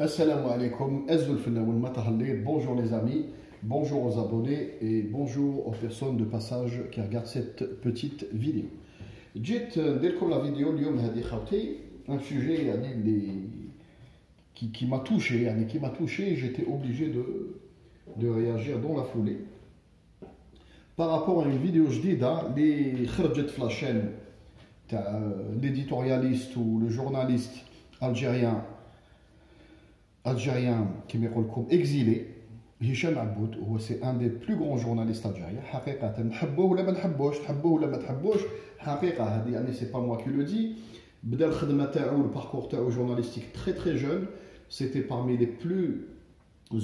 Assalamu alaikum, bonjour les amis, bonjour aux abonnés et bonjour aux personnes de passage qui regardent cette petite vidéo. J'ai comme la vidéo un sujet qui m'a touché, j'étais obligé de réagir dans la foulée. Par rapport à une vidéo les la chaîne, l'éditorialiste ou le journaliste algérien qui est exilé, Hicham Aboud, c'est un des plus grands journalistes algériens. C'est pas moi qui le dis. Le parcours journalistique très jeune, c'était parmi les plus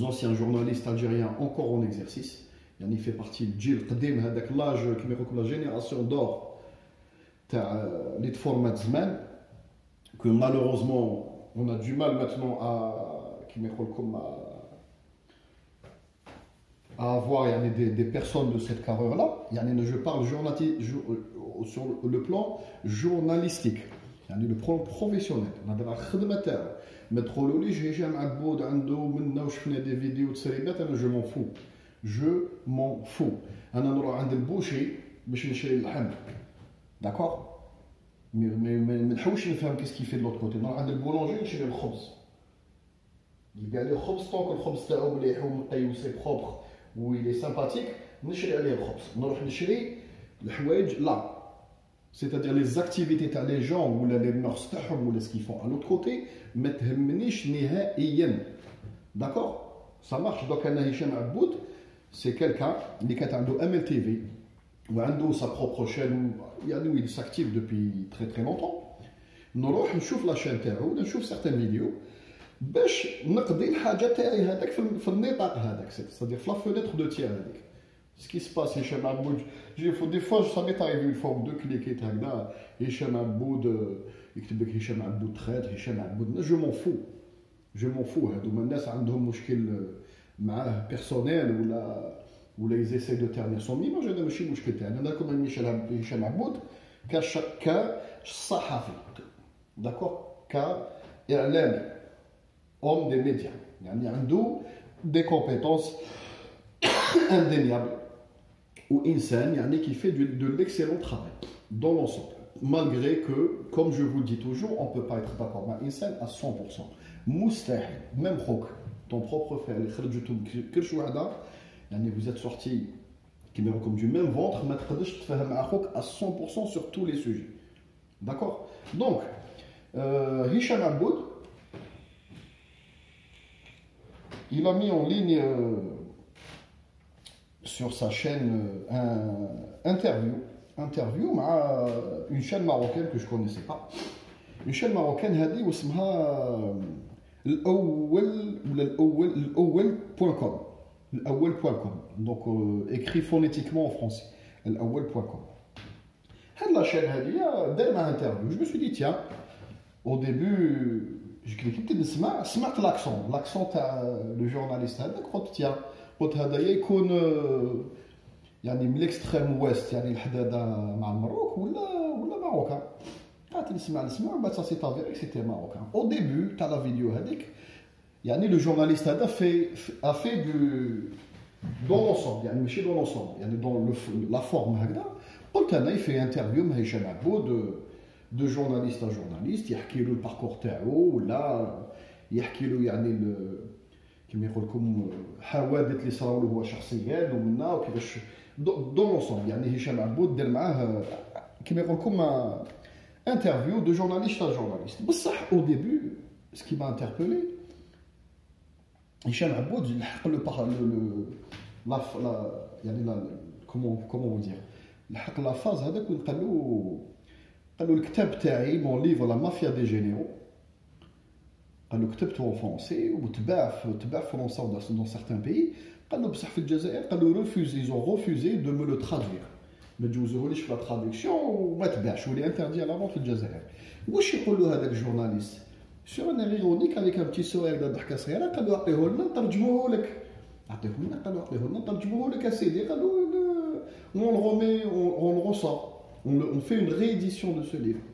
anciens journalistes algériens encore en exercice. Il fait partie de l'âge qui est la génération d'or de que malheureusement on a du mal maintenant à avoir des personnes de cette carrière-là. Je parle sur le plan journalistique, le plan professionnel. Des vidéos de célibataires, je m'en fous. Je m'en fous. D'accord? Mais qu'est-ce qu'il fait de l'autre côté? Le boulanger, je le khobz. Il y a le khobz, tant que le khobz c'est propre ou il est sympathique, on achète le khobz. On achète le houaj là. C'est-à-dire les activités des gens ou les mœurs ou ce qu'ils font à l'autre côté, d'accord? Ça marche. Donc Hicham Aboud, c'est quelqu'un qui a un MLTV ou a sa propre chaîne où il s'active depuis très longtemps. Nous allons la chaîne تاعو, نشوف certaines vidéos باش نقضي الحاجه تاعي هذاك في النطاق هذاك, c'est-à-dire في la fenêtre de tir هذيك. Ce qui se passe, Hicham Aboud, des fois ça m'est arrivé une fois ou deux cliquer هكذا Hicham Aboud يكتب لك Hicham Aboud traître, Hicham Aboud, je m'en fous. هذوما الناس عندهم مشكل معاه personnel ou ils essaient de ternir son image. هذا ماشي مشكل تاعنا. انا كما Hicham Aboud كصحفي, d'accord, كإعلامي, homme des médias, عنده des compétences indéniables ou insan qui fait de l'excellent travail dans l'ensemble, malgré que, comme je vous le dis toujours, on ne peut pas être d'accord avec insan à 100%. Moustahil, même ton propre frère, vous êtes sortis comme du même ventre, mais à 100% sur tous les sujets. D'accord? Donc, Hicham Aboud, il a mis en ligne sur sa chaîne un interview avec une chaîne marocaine que je ne connaissais pas. Une chaîne marocaine هذه واسمها الأول.com. الأول.com. Donc écrit phonétiquement en français. الأول.com. La chaîne هذه دار معها interview. Je me suis dit tiens, au début j'ai cliqué سمعت l'accent تاع le journaliste هذاك, قلت tiens, قلت هذايا يكون من l'extrême ouest, الحداده مع المروك ولا ماروكان. قعدت نسمع بعد ça s'est avéré que c'était marocain. Au début تاع la vidéo هذيك le journaliste هذا a fait dans l'ensemble, ماشي dans l'ensemble, dans la forme هكذا. قلت انا il fait interview مع هشام عبود de journaliste à journaliste, يحكي له الباركور تاعو ولا يحكي له كما يقول لكم حوادث اللي صراو له هو شخصيا ومنا وكيفاش دون لونسومبل. هشام عبود دار معاه كما يقول لكم انترفيو دو جورناليست à journaliste. بصح au début ce qui m'a interpellé, هشام عبود لحق comment vous dire, لحق لا فاز هذاك وين قال له الكتاب تاعي مون ليفر لا مافيا دي جينيرو, قال له كتبته en français وتباع في فرنسا dans certains pays. قال له بصح في الجزائر قال له ils ont refusé de me le traduire, ما تجوزوهوليش في لا traduction وما تباعش ولي interdit à la vente في الجزائر. واش يقول له هذاك الجورناليست sur un air ironique avec un petit sourire de ضحكه صغيره؟ قال له عطيه لنا نترجموه لك. عطيه لنا نترجموه لك اسيدي. قال له on le remet, on le ressort, on fait une réédition de ce livre.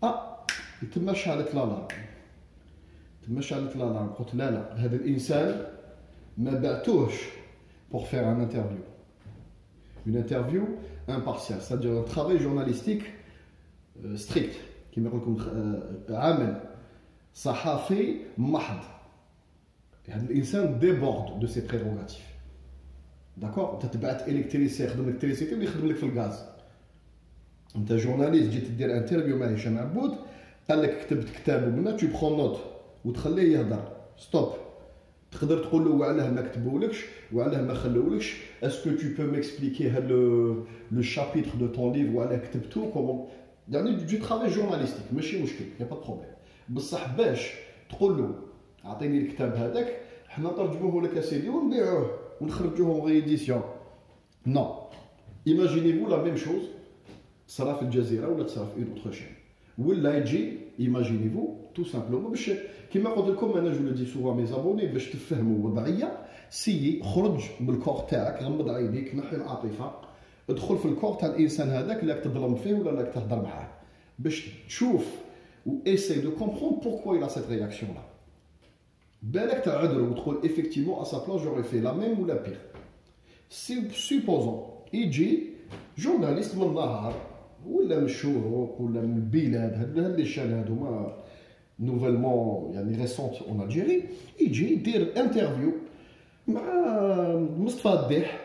Ah, il te mâche avec la langue. تما شعلت لالارم قلت لا لا هذا الانسان ما بعتوهش pour faire un interview. Une interview impartiale, c'est-à-dire un travail journalistique strict كما يقول لكم عمل صحافي محض. هذا الانسان ديبورد دو سي بريروغاتيف. داكور انت تبعت الكتريسي يخدم لك الكتريسيتي ولا يخدم لك في الغاز. انت جورناليست جيت دير انترفيو مع هشام عبود قال لك كتبت كتاب ومنا تو برون نوت وتخليه يهضر ستوب. تقدر تقول له وعلاه ما كتبولكش وعلاه ما خلولكش اسكو تو بو ميكسبليكي هاد لو شابيتر دو طون ليف وعلاه كتبتو كومون يعني دو ترافاي جورناليستيك ماشي مشكل يا با بروبليم بصح باش تقول له اعطيني الكتاب هذاك حنا نترجموه لك اسيدي ونبيعوه ونخرجوه غي ايديسيون نو ايماجيني فو لا ميم شوز تصرا في الجزيره ولا تصرا في اون اوتر شين ولا يجي ايماجيني فو تو سامبلومون باش كيما قلت لكم انا جو لو دي سوفون مي زابوني باش تفهموا وضعيه سي خرج بالكور تاعك غمض عينيك نحي العاطفه ادخل في الكور تاع الانسان هذاك اللي راك تظلم فيه ولا راك تهضر معاه باش تشوف و ايساي دو كومبروند بوركوا il a cette réaction là بالك تعذر وتقول effectivement à sa place j'aurais fait la même ou la pire supposons يجي جورناليست من النهار ولا من الشروق ولا من البلاد هاد لي شان هادوما نوفيلمون يعني ريسونت اون الجيري يجي يدير انترفيو مع مصطفى الديح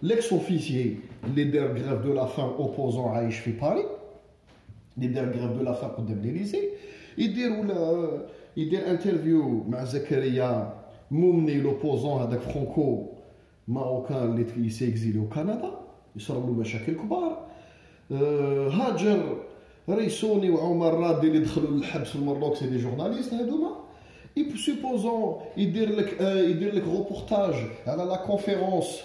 ليكس اوفيسيي اللي دار غريف دو لا فام اوبوزون عايش في باري اللي دار غريف دو لا فام قدام ليليزي يدير انترفيو مع زكريا مومني لوبوزون هذاك فرانكو ماروكان اللي سيكزيلي او كندا يصروا له مشاكل كبار هاجر ريسوني وعمر رادي اللي دخلوا للحبس في المروك سي دي جورناليست هذوما اي سوبوزون يدير لك روبورتاج على لا كونفيرونس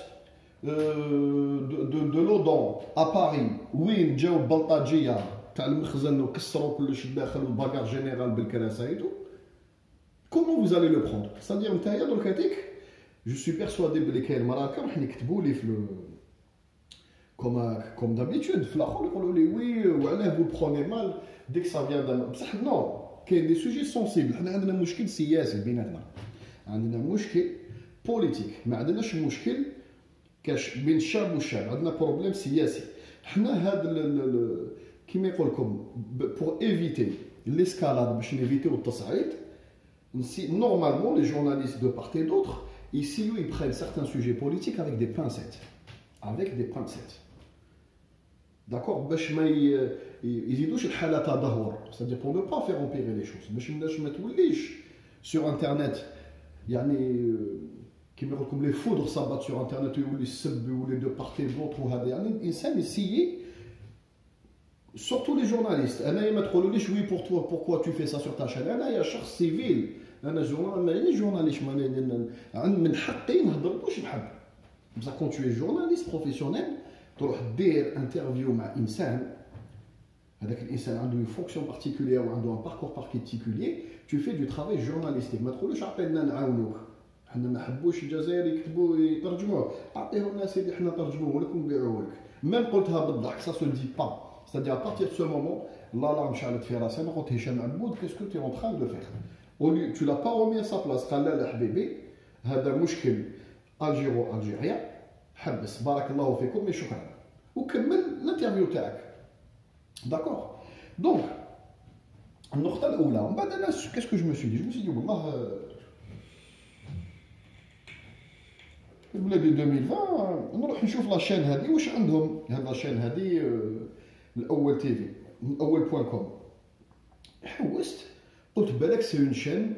دو لودون ا باري وين جاو البلطاجيه تاع المخزن وكسروا كلش داخل الباكار جينيرال بالكراسايدو كومون فوز الي لو بروندر سادير نتايا درك هذيك جو سوي بيرسوادي بلي كاين مراكب راح يكتبوا لي في comme d'habitude في الاخر يقولوا لي وي وعلاه vous prenez mal dès que ça vient d'un بصح نو كاين دي سوجي سونسيبل حنا عندنا مشكل سياسي بيناتنا عندنا مشكل بوليتيك ما عندناش مشكل كاش بين الشعب والشعب عندنا بروبليم سياسي حنا هذا كيما يقول لكم بور ايفيتي ليسكالاد باش نيفيتيو التصعيد normalement les journalistes de part et d'autre ici ils prennent certains sujets politiques avec des pincettes d'accord باش ما يزيدوش الحاله تدهور c'est-à-dire pour ne pas faire empirer les choses باش الناس ما توليش sur internet يعني كيما يقول لكم لي فودر صابات sur internet يولي السب يولي دو بارتي دوطر وهذا يعني الانسان يسيي surtout les journalistes انايا ما تقولوليش وي pour toi pourquoi tu fais ça sur ta chaîne انايا شخص سيفيل انا ماني جورناليست من حقي نهضر واش نحب بصح كون tu es journaliste professionnel تروح دير انترفيو مع انسان هذاك الانسان عنده اون فونكسيون بارتيكولير وعنده ان باركور بارتيكولير tu fais du travail journalistique ما تقولوش عطينا نعاونوك حنا ما حبوش الجزائر يكتبوا يترجموه اعطيهم الناس اللي حنا نترجموه لك ونبيعوه لك ميم قلتها بالضحك سا سو دي با c'est-à-dire à partir de ce moment l'alarme شعلت في راسي انا قلت هشام عبود qu'est-ce que tu es en train de faire tu l'as pas remis à sa place قال لا حبيبي هذا مشكل الجيرو الجيريا حبس بارك الله فيكم مي شكرا وكمل الانترفيو تاعك داكور دونك النقطه الاولى من بعد انا كاسكو جو مسوي دي والله بلادي 2020 نروح نشوف لاشين هذه واش عندهم هاد لاشين هذه الاول تي في الاول بوان كوم حوست قلت بالك سي اون شين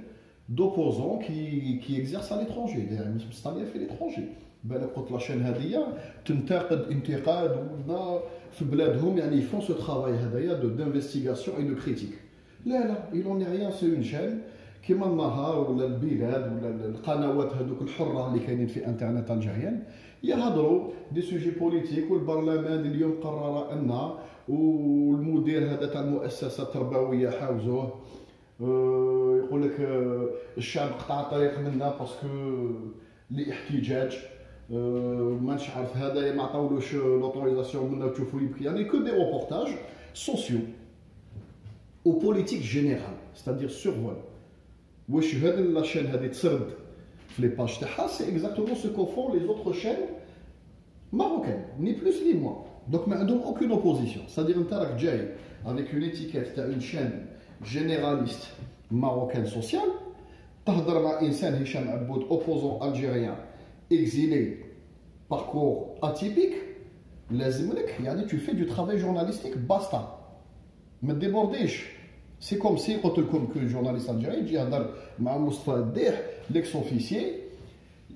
دوبوزون كي اكزيرس على ليترونجي يعني مستعمله في ليترونجي بالك قلت لاشين هذه تنتقد انتقاد ولا في بلادهم يعني يفون سو ترافاي هذايا دو دانفستيغاسيون اي دو كريتيك لا يلون ريان سي اون شين كيما النهار ولا البلاد ولا القنوات هذوك الحره اللي كاينين في انترنت الجيريان يهضروا دي سوجي بوليتيك والبرلمان اليوم قرر ان والمدير هذا تاع المؤسسه التربويه حاوزوه يقول لك الشعب قطع طريق منا باسكو لاحتجاج مانيش عارف هذا ما عطاولوش لوتوريزاسيون منا تشوفوا يبكي يعني كو دي روبورتاج سوسيو او بوليتيك جينيرال c'est-à-dire survol واش هاد لا شين هادي تسرد في لي باج تاعها سي اكزاكتومون سو كو فون لي زوتر شين marocaines, ni plus ni moins. Donc, mais donc aucune opposition. C'est-à-dire que tu es avec une étiquette, tu as une chaîne généraliste marocaine sociale, tu as un Insan Hicham Aboud, opposant algérien, exilé, parcours atypique, tu fais du travail journalistique, basta. Mais débordez. C'est comme si, quand le journaliste algérien dit à Moustapha Deh, l'ex-officier,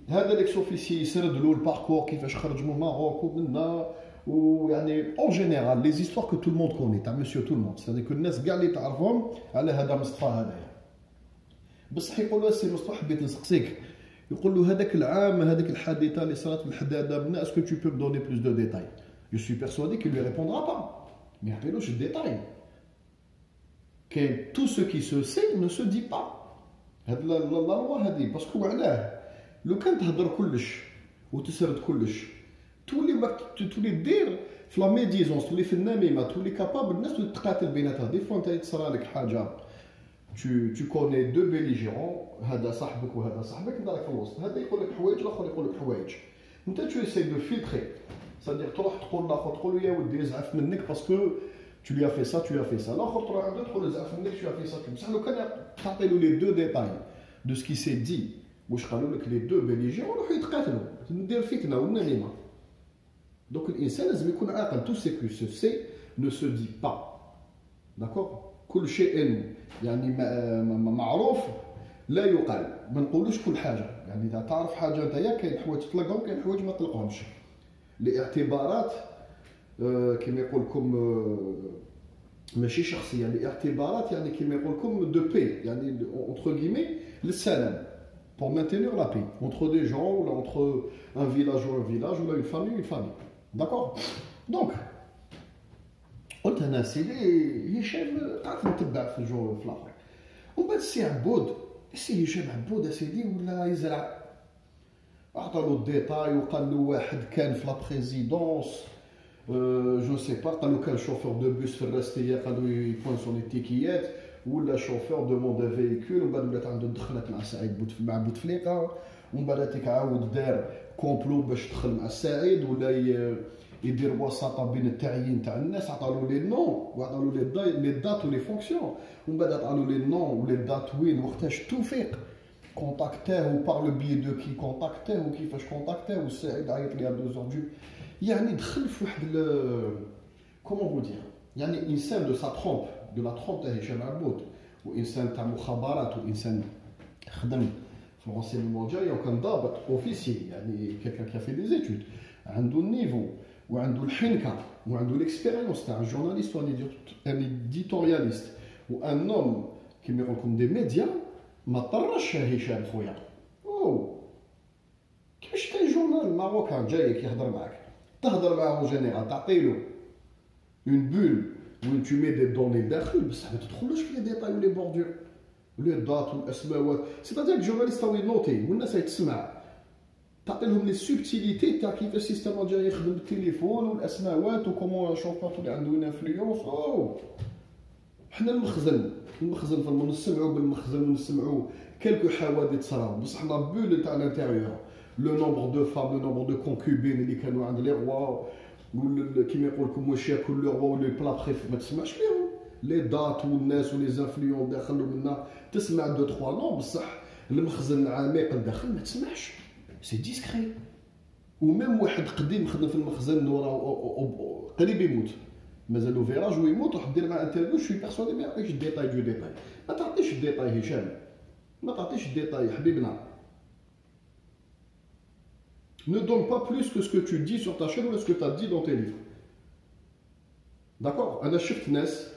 هذا ليكس اوفيسي يسرد له الباركور كيفاش خرج من المغرب ومنا ويعني اون جينيرال لي زيستوار كو تو الموند كوني تاع مسيو تو الموند سي كو الناس كاع اللي تعرفهم على هذا مصطفى هذايا بصح يقول له سي مصطفى حبيت نسقسيك يقول له هذاك العام هذيك الحادثه اللي صارت في الحداده بنا اسكو تو بو دوني بلوس دو ديتاي جو سوي بيرسوادي كي لو ريبوندرا با ما يعطيلوش الديتاي كاين تو سو كي سو سي نو سو دي با هاد لا لوا هذه باسكو علاه لو كان تهضر كلش وتسرد كلش تولي دير في لا ميديزونس تولي في النميمه تولي كابابل الناس تولي تقاتل بيناتها دي فوا انت تصرى لك حاجه tu connais deux belligérants هذا صاحبك وهذا صاحبك انت راك في الوسط هذا يقول لك حوايج الاخر يقول لك حوايج انت tu essaies de filtrer c'est-à-dire تروح تقول لاخر تقول له يا ودي زعف منك باسكو tu lui as fait ça الاخر تروح عنده تقول له زعف منك tu as fait ça بصح لو كان تعطي له لي دو ديتاي de ce qui s'est dit واش قالوا لك لي دو بيليجيون يروحوا يتقاتلوا ندير فتنه والنميمه دونك الانسان لازم يكون عاقل تو سي كو سو سي نو سو دي با داكور كل شيء يعني معروف لا يقال ما نقولوش كل حاجه يعني اذا تعرف حاجه نتايا كاين حوايج تطلقهم كاين حوايج ما تطلقهمش الاعتبارات كما يقول لكم ماشي شخصيه الاعتبارات يعني كما يقول لكم دو بي يعني اونتر غيمي للسلام pour maintenir la paix entre des gens ou entre un village ou ou une famille. D'accord? Donc, قلت انا سيدي هشام تعرف نتبع في الجو في الاخر ومن بعد السي عبود السي هشام عبود سيدي ولا يزرع عطى له الديتاي وقال له واحد كان في لا بريزيدونس جو سي با قال له كان شوفور دو بوس في الراستيه قال له يبوان سون التيكيات ولا شوفور دوموند فيكول ومن بعد ولات عنده دخلت مع سعيد مع بوتفليقه ومن بعد تيك عاود دار كومبلو باش دخل مع سعيد ولا يدير وساطه بين التعيين تاع الناس عطالو لي نون وعطالو لي دات ولي فونكسيون ومن بعد عطالو لي نون ولي دات وين وقتاش توفيق كونتاكتاه بار لو بي دو كي كونتاكتاه وكيفاش كونتاكتاه والسعيد عيط لي 2 زور يعني دخل في واحد كومون فو دير يعني انسان دو سا ترومب de la trompe تاع هشام عبود وانسان تاع مخابرات وانسان خدم في الرونسينمون ديالو وكان ضابط اوفيسي يعني كيلكان كي في دي زيتود عنده النيفو وعنده الحنكه وعنده ليكسبيريونس تاع جورناليست وان ايديتورياليست وان نوم كيما يقول لكم دي ميديا ما طرش هشام خويا او كيفاش كاين جورنال ماروكان جاي كيهضر معاك تهضر معاه جينيرال تعطيلو اون بول وين tu mets des données داخل بصح ما تدخلوش في لي ديتاي ولي بوردور ولي دات والاسماوات سيتادير الجورناليست هو ينوتي والناس يتسمع تعطي لهم لي سوبتيليتي تاع كيف السيستم جاي يخدم بالتليفون والاسماوات وكومون شوفور تولي عنده اون انفلونس حنا المخزن في نسمعوا بالمخزن ونسمعوا كلكو حوادث صراو بصح لا بول تاع الانتيريور لو نومبر دو فام لو نومبر دو كونكوبين اللي كانوا عند لي روا كيما يقول لكم واش ياكل لو روا ولا بلا بريف ما تسمعش بهم لي دات والناس ولي زانفليون داخل منا تسمع 2 3 نون بصح المخزن العميق لداخل ما تسمعش سي ديسكري وميم واحد قديم خدم في المخزن وراه قريب يموت مازالو فيراج ويموت وحد دير معاه انترفيو شوي بيرسوني ما يعطيكش الديتاي دو ديتاي ما تعطيش الديتاي هشام ما تعطيش الديتاي حبيبنا Ne donne pas plus que ce que tu dis sur ta chaîne ou ce que tu as dit dans tes livres. D'accord? أنا شفت ناس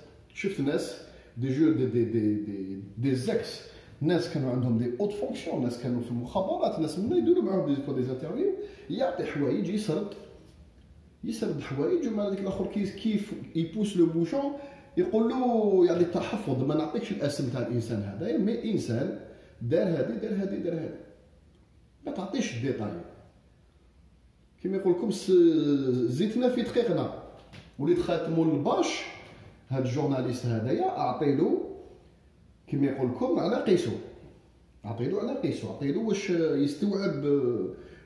des ex ناس كانوا عندهم دي اوت فونكسيون ناس كانوا في المخابرات ناس منا يديروا معاهم دي انترفيو يعطي حوايج يسرد حوايج ومن هذيك الاخر كيف يبوس لو بوشون يقول له يعني التحفظ ما نعطيكش الاسم تاع الانسان هذا مي انسان دار هذه ما تعطيش الديتاي كما يقول لكم زيتنا في دقيقنا وليت خاتموا الباش هاد الجورناليست هذايا اعطيلو كما يقول لكم على قيسو عطيلو على قيسو، عطيلو واش يستوعب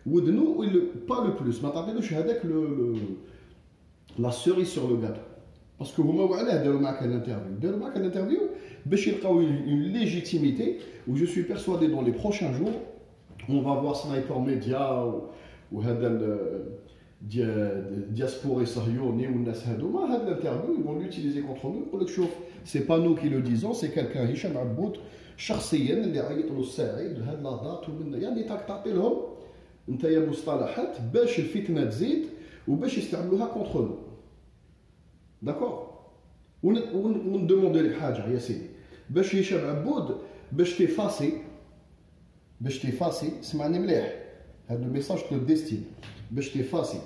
ودنو ولا با لو بلوس، ما تعطيلوش هذاك لا سوري سور لو غاتو. باسكو هما وعلاه داروا معاك الانترفيو، داروا معاك الانترفيو باش يلقاو une légitimité. Où je suis persuadé dans les prochains jours on va voir Sniper Media وهذا diaspora صهيوني والناس هذوما هذا الانترفيو ils vont l'utiliser contre nous. يقول لك شوف c'est pas nous qui le disons, c'est quelqu'un هشام عبود شخصيا اللي عيط له الساعي لهاد لا دات ومن يعني تعطي لهم انت يا مصطلحات باش الفتنه تزيد وباش يستعملوها كونتر نو. داكور. وندوموندي لك حاجه يا سيدي باش هشام عبود باش تيفاسي سمعني مليح هذا الميساج تو ديستين باش تيفاسي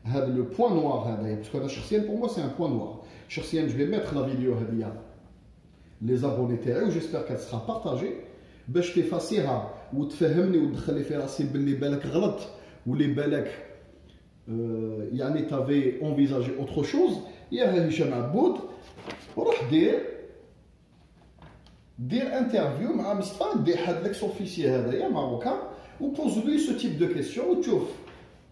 هذا لو بوين نوار هذايا باسكو انا شخصيا بور موا سي ان بوين نوار. شخصيا جو في ميتر لا فيديو هذيا لي زابوني تاعي وجيسبر كات سرا بارطاجي باش تيفاسيها وتفهمني وتدخل لي في راسي باللي بالك غلط واللي بالك يعني تافي انفيزاجي اوتر شوز. يا هشام عبود روح دير انترفيو مع مصطفى دي حد لك سوفيسي هذايا ماروكان وبوز لوي سو تيب دو كيسيون وتشوف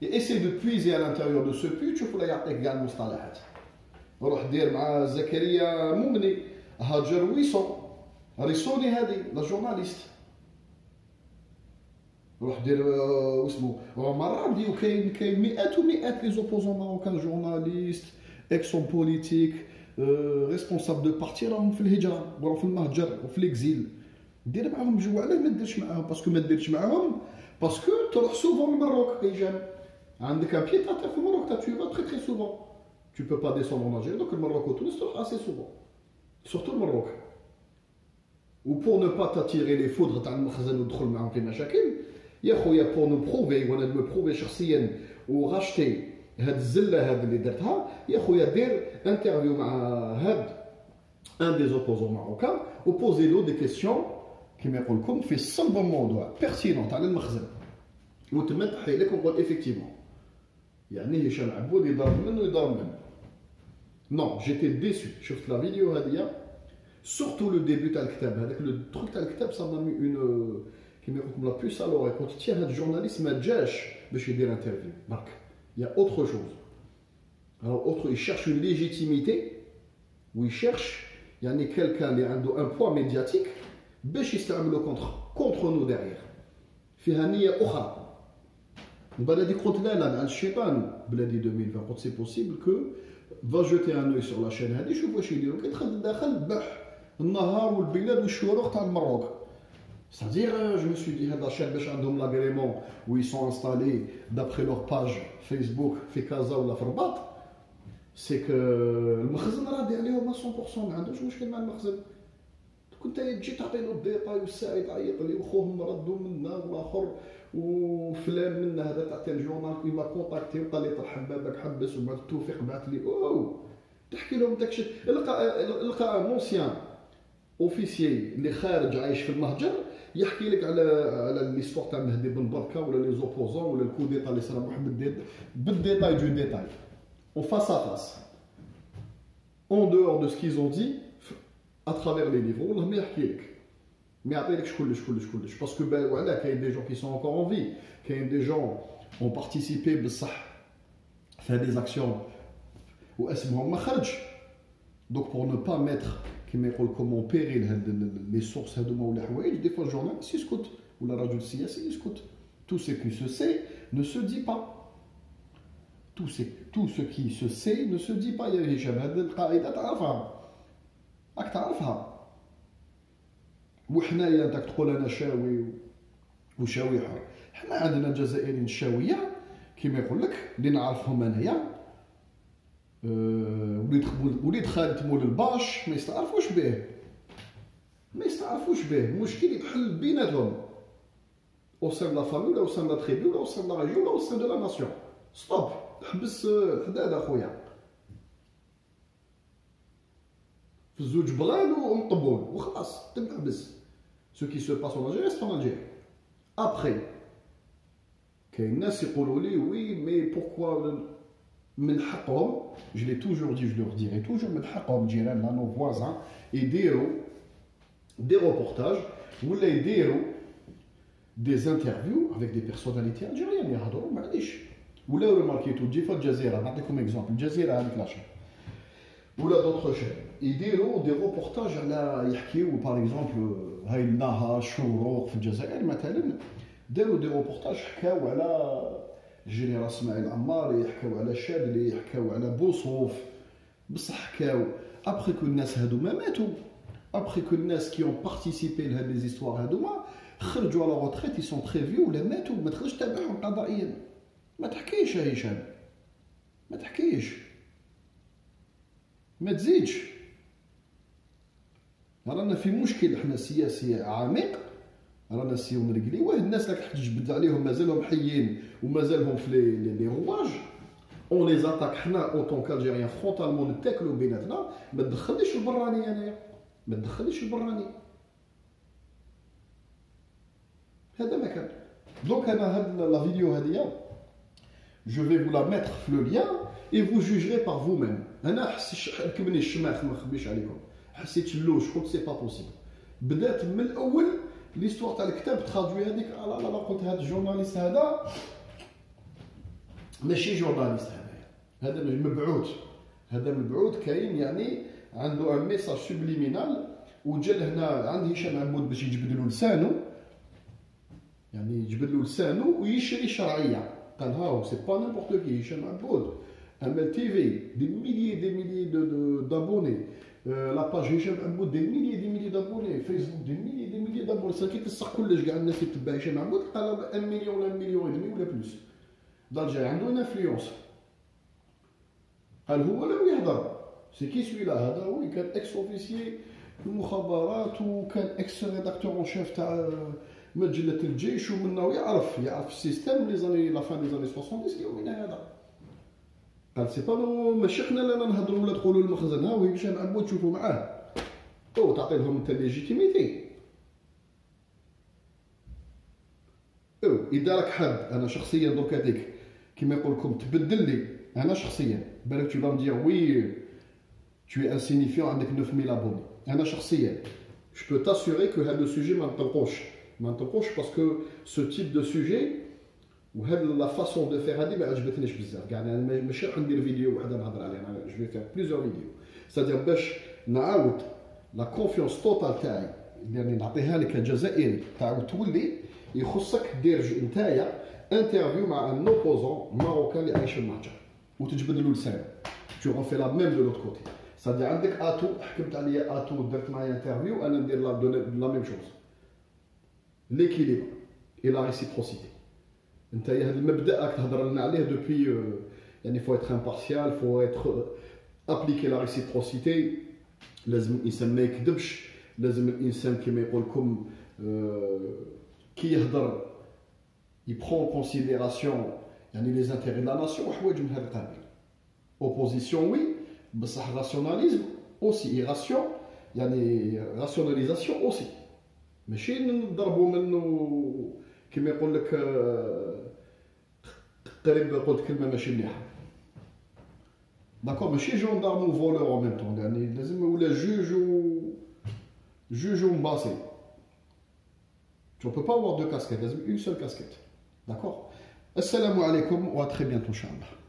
ايسي دو بويزي على الانتيريور دو سو بوي تشوف ولا يعطيك كاع المصطلحات. روح دير مع زكريا مؤمني هاجر ريسوني هذه لا جورناليست. روح دير واسمو عمر عبدي وكاين مئات ومئات لي زوبوزون ماروكان جورناليست اكسون بوليتيك ريسبونسابل دو بارتي راهم في الهجره وراهم في المهجر وفي ليكزيل. دير معاهم جو. علاه ما ديرش معاهم؟ باسكو ما ديرش معاهم باسكو تروح سوفون للمروك كيجان عندك ان بيي تاع في المروك تا تو فا تري تري سوفون tu peux pas descendre en Algérie donc المروك وتونس تروح assez souvent surtout المروك. وبور نو با تاتيري لي فودر تاع المخزن وتدخل معاهم في مشاكل يا خويا بور نو بروفي وانا نو بروفي شخصيا وغاشتي هاد الزله هاد اللي درتها يا خويا دير انترفيو مع هاد ان دي زوبوزون ماروكان وبوزي له دي كيسيون كيما يقول لكم في صلب الموضوع بيرتينونت على المخزن وتما تحي لك ونقول افيكتيفون يعني هشام عبود يضرب منه. نو جيتي ديسو شفت لا فيديو هاديه سورتو لو ديبي تاع الكتاب هذاك لو تروك تاع الكتاب صا مي اون كيما يقول لكم لا بوس الوغ كنت تيا هاد الجورناليست ما جاش باش يدير انترفيو برك. Il y a autre chose. Alors, il cherche une légitimité, ou il cherche, il y a quelqu'un qui a un poids médiatique, باش يستعملوا contre nous derrière. فيها نية أخرى. بلادي قلت لا عند الشيطان بلادي 2020 قلت سي بوسيبل كو va jeter un œil sur la chaîne هذه شوف واش يديروا كيدخل للداخل بح النهار والبلاد والشروق تاع المروك. C'est-à-dire, je me suis dit, la chaîne باش عندهم l'agrément où ils sont installés d'après leur page Facebook في كازا ولا في الرباط c'est que المخزن راضي عليهم 100% ما عندوش مشكل مع المخزن. كنت تجي تعطي له الديتاي والساعي تعيط لي وخوهم ردوا منا والاخر وفلان منا هذا تاع الجورنال كي ما كونتاكتي وقال لي طرح بابك حبس وبعد التوفيق بعث لي تحكي لهم داكشي. لقى مونسيان اوفيسيي اللي خارج عايش في المهجر يحكي لك على ليستوار تاع مهدي بن بركه ولا لي زوبوزون ولا الكو ديتا اللي صرا واحد بالديتاي دو ديتاي اون فاس ا فاس اون دور دو سكيز اون دي à travers les livres والله ما يحكي لك ما يعطيلكش كلش باسكو وعلاه كاين دي جون كي سون انكور اون في كاين دي جون اون بارتيسيبي بصح في هاد لي زاكسيون واسمهم ما خرج. دونك بور نو با ميتر كيما يقول لكم اون بيريل هاد لي سورس هادوما ولا حوايج دي فوا الجورنال يسكت ولا رجل سياسي يسكت. tout ce qui se sait ne se dit pas. tout ce qui se sait ne se dit pas. يا هشام هاد القاعده تعرفها راك تعرفها. وحنايا انت تقول انا شاوي وشاويحه حنا عندنا جزائريين شاويه كيما يقول لك اللي نعرفهم انايا وليد خالد مول الباش ما يستعرفوش به مشكل يتحل بيناتهم او سان لا فامي ولا او سان لا تريبي ولا او سان لا ريجيون ولا او سان دو لا ناسيون. ستوب حبس الحداد اخويا في الزوج بغال ومطبول وخلاص تنحبس. سو كي سو باس اون الجيري سي اون الجيري. ابخي كاين ناس يقولوا لي وي مي بوركوا من حقهم جو لي توجور دي جو لو ديري توجور من حقهم جيراننا نو فوازان يديروا دي روبورتاج ولا يديروا des interviews avec des personnalités algériennes يهضروا معليش ولا رماركيتو تجي في الجزيره نعطيكم اكزومبل الجزيره هذيك لاشين ولا d'autres chaînes يديروا دي روبورتاج على يحكيوا باغ اكزومبل هاي النهار الشروق في الجزائر مثلا داروا دي روبورتاج حكاو على الجنرال اسماعيل عماري يحكاو على شادلي يحكاو على بوصوف بصح حكاو ابخي كو الناس هادو ما ماتوا ابخي كو الناس كي اون بارتيسيبي لهاد لي زيستوار هادوما خرجوا على روتريت يسون تري فيو ولا ماتوا ما تقدرش تتابعهم قضائيا ما تحكيش يا هشام ما تحكيش ما تزيدش رانا في مشكل احنا سياسي عميق رانا نسيو نرقليوه الناس راك تجبد عليهم مازالهم حيين ومازالهم في لي رواج اون لي زاتاك حنا اوتون كالجيريان فرونتالمون نتاكلوا بيناتنا ما تدخلنيش البراني انايا ما تدخلنيش البراني هذا ما كان دونك انا هاد لا فيديو هاديه جو في فو لا ميتر في لو ليان اي فو جوجري بار فو ميم انا حسيت ركبني الشماخ ما نخبيش عليكم حسيت شلوش قلت سي با بوسيبل بدات من الاول ليستوار تاع الكتاب ترادوي هذيك لا قلت هذا الجورناليست هذا ماشي جورناليست هذا مبعوث هذا مبعوث كاين يعني عنده ان ميساج سوبليمينال وجا لهنا عند هشام عبود باش يجبد له لسانه يعني يجبد له لسانه ويشري شرعيه قال هاو سي با نيمبورط كي هشام عبود عمل تي في دي ميليي دابوني لا باج هشام عبود دي ميليي دابوني فيسبوك دي ميليي دابوني سا كيتسق كلش كاع الناس اللي تتبع هشام عبود قال 1 مليون ولا 1 مليون ودمي ولا بلوس دارجا عنده انفلونس قال هو لم يهضر سي كي سويلا هذا هو كان اكس اوفيسيي في المخابرات وكان اكس ريداكتور اون شيف تاع مجله الجيش ومنه يعرف السيستم لي زاني لا فان لي زاني 70 يومين هذا قال سي با ماشي حنا لا نهضروا ولا تقولوا المخزن ها هو هشام عبود تشوفوا معاه او تعطي لهم انت ليجيتيميتي او اذا راك حاب انا شخصيا درك هذيك كيما يقول لكم تبدل لي انا شخصيا بالك تو فا مدير وي tu es insignifiant عندك 9000 abonnés انا شخصيا je peux t'assurer que هذا السوجي ما نطلقوش باسكو سو تيب دو سوجي وهاد لا فاسون دو فير هادي ما عجبتنيش بزاف كاع انا ماشي راح ندير فيديو وحده نهضر عليها انا جو في فير بليزيور فيديو سادير باش نعاود لا كونفيونس توتال تاعي اللي نعطيها لك كجزائري تعاود تولي يخصك دير نتايا انترفيو مع ان اوبوزون ماروكان اللي عايش في المهجر وتجبد له لسانه تو غون في لا ميم دو لوت كوتي سادير عندك اتو حكمت عليا اتو درت معايا انترفيو انا ندير لا ميم شوز ليكيليبر اي لا ريسيبروسيتي انت هذا المبدا راك تهضر لنا عليه دوبوي يعني فو اتر امبارسيال فو اتر ابليكي لا ريسيبروسيتي لازم الانسان ما يكذبش لازم الانسان كما يقول لكم كي يهضر يبرون كونسيديراسيون يعني لي زانتيغي لا ناسيون وحوايج من هذا القبيل اوبوزيسيون وي بصح راسيوناليزم اوسي ايراسيون يعني راسيوناليزاسيون اوسي ماشي نضربوا منه كما يقول لك قريب قلت كلمه ماشي مليحه داكور ماشي جوندارم و فولور اون ميم طون يعني لازم ولا جوج ومباصي tu ne peux pas avoir deux casquettes لازم une seule casquette d'accord السلام عليكم و à très bientôt ان شاء الله